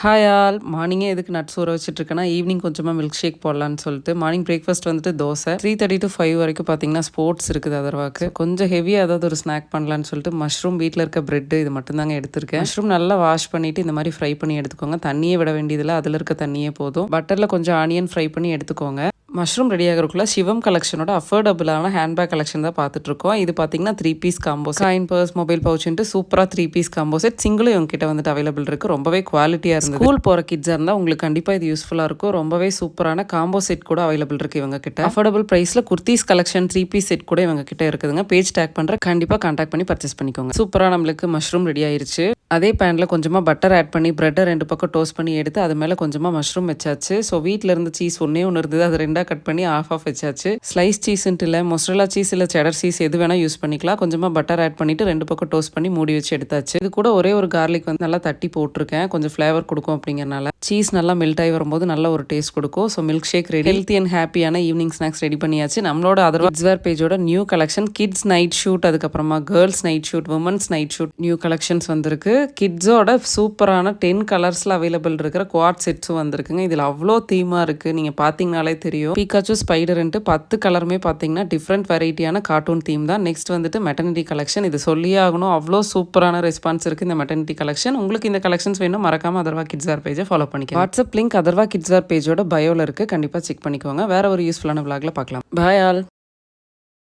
Hi all மார்னிங்கே எதுக்கு nuts ஊற வச்சுட்ருக்கேன்னா ஈவினிங் கொஞ்சமாக மில்க் ஷேக் போடலான்னு சொல்லிட்டு மார்னிங் பிரேக்ஃபாஸ்ட் வந்துட்டு தோசை 3:30 to 5 வரைக்கும் பார்த்தீங்கன்னா ஸ்போர்ட்ஸ் இருக்குது அதர்வாக்கு கொஞ்சம் ஹெவியாக ஏதாவது ஒரு ஸ்நாக் பண்ணலான்னு சொல்லிட்டு மஷ்ரூம் வீட்டில் இருக்க பிரெட் இது மட்டும் தாங்க எடுத்திருக்கேன். மஷ்ரூம் நல்லா வாஷ் பண்ணிட்டு இந்த மாதிரி ஃப்ரை பண்ணி எடுத்துக்கோங்க. தண்ணியே விட வேண்டியதில்லை, அதில் இருக்க தண்ணியே போதும். பட்டரில் கொஞ்சம் ஆனியன் ஃப்ரை பண்ணி எடுத்துக்கோங்க. மஷ்ரூம் ரெடி ஆகிறதுக்குள்ள சிவம் கலெக்ஷனோட அஃபோர்டபுளான ஹேண்ட்பேக் கலெக்ஷன் தான் பார்த்துட்டு இருக்கோம். இது பார்த்தீங்கன்னா 3 piece combo coin purse mobile பவுச்சுன்ட்டு சூப்பராக 3 பீஸ் காம்போ செட் சிங்கிளும் இவங்ககிட்ட வந்துட்டு அவைலபிள் இருக்குது. ரொம்பவே குவாலிட்டியாக இருந்தது. ஸ்கூல் போகிற கிட்ஸாக இருந்தால் உங்களுக்கு கண்டிப்பாக இது யூஸ்ஃபுல்லாக இருக்கும். ரொம்பவே சூப்பரான காம்போ செட் கூட அவைலபிள் இருக்குது இவங்க கிட்ட. அஃபோர்டபுள் ப்ரைஸில் குர்த்திஸ் கலெக்ஷன் 3 பீஸ் செட் கூட இவங்க கிட்ட இருக்குதுங்க. பேஜ் டேக் பண்ணுற கண்டிப்பாக கான்டாக்ட் பண்ணி பர்ச்சேஸ் பண்ணிக்கோங்க. சூப்பராக நம்மளுக்கு மஷ்ரூம் ரெடி ஆயிருச்சு. அதே பேனில் கொஞ்சமாக பட்டர் ஆட் பண்ணி ப்ரெட்டை 2 பக்கம் டோஸ்ட் பண்ணி எடுத்து அது மேலே கொஞ்சமாக மஷ்ரூம் வச்சாச்சு. ஸோ வீட்டில் இருந்த சீஸ் ஒன்று இருந்தது, அதை 2ஆக கட் பண்ணி ஆஃப் வச்சாச்சு. ஸ்லைஸ் சீஸ்ன்ட்டு இல்லை, மொசரலா சீஸ் இல்லை செடர் சீஸ் எது வேணால் யூஸ் பண்ணிக்கலாம். கொஞ்சமாக பட்டர் ஆட் பண்ணிவிட்டு 2 பக்கம் டோஸ்ட் பண்ணி மூடி வச்சு எடுத்தாச்சு. இது கூட ஒரே ஒரு கார்லிக் வந்து நல்லா தட்டி போட்டிருக்கேன், கொஞ்சம் ஃப்ளேவர் கொடுக்கும் அப்படிங்கிறனால. சீஸ் நல்லா மெல்ட் ஆகி வரும்போது நல்ல ஒரு டேஸ்ட் கொடுக்கும். So milk shake ready. Healthy and ஹாப்பியான ஈவினிங் ஸ்நாக்ஸ் ரெடி பண்ணியாச்சு. நம்மளோட அதர்வேர் பேஜோட new collection kids night suit, அதுக்கப்புறமா girls night suit, women's night suit new collections வந்திருக்கு. கிட்ஸோட சூப்பரான 10 கலர்ஸில் அவைலபிள் இருக்கிற குவாட் செட்ஸும் வந்திருக்குங்க. இதில் அவ்வளோ தீமாக இருக்குது, நீங்கள் பார்த்தீங்கனாலே தெரியும். பீகாச்சு ஸ்பைடர்ன்ட்டு 10 கலருமே பார்த்தீங்கன்னா டிஃப்ரெண்ட் வெரைட்டியான கார்ட்டூன் தீம் தான். நெக்ஸ்ட் வந்துட்டு மெட்டர்னிட்டி கலெக்ஷன். இது சொல்லியே ஆகணும், அவ்வளோ சூப்பரான ரெஸ்பான்ஸ் இருக்குது இந்த மெட்டர்னிட்டி கலெக்ஷன். உங்களுக்கு இந்த கலெக்ஷன்ஸ் வேணும் மறக்காமல் அதர்வா கிட்ஸ்வேர் பேஜை ஃபாலோ பண்ணிக்கோங்க. வாட்ஸ்அப் லிங்க் அதர்வா கிட்ஸ்வேர் பேஜோட பயோவில் இருக்குது, கண்டிப்பாக செக் பண்ணிக்கோங்க. வேற ஒரு யூஸ்ஃபுல்லான விளாக்ல பார்க்கலாம். Bye all.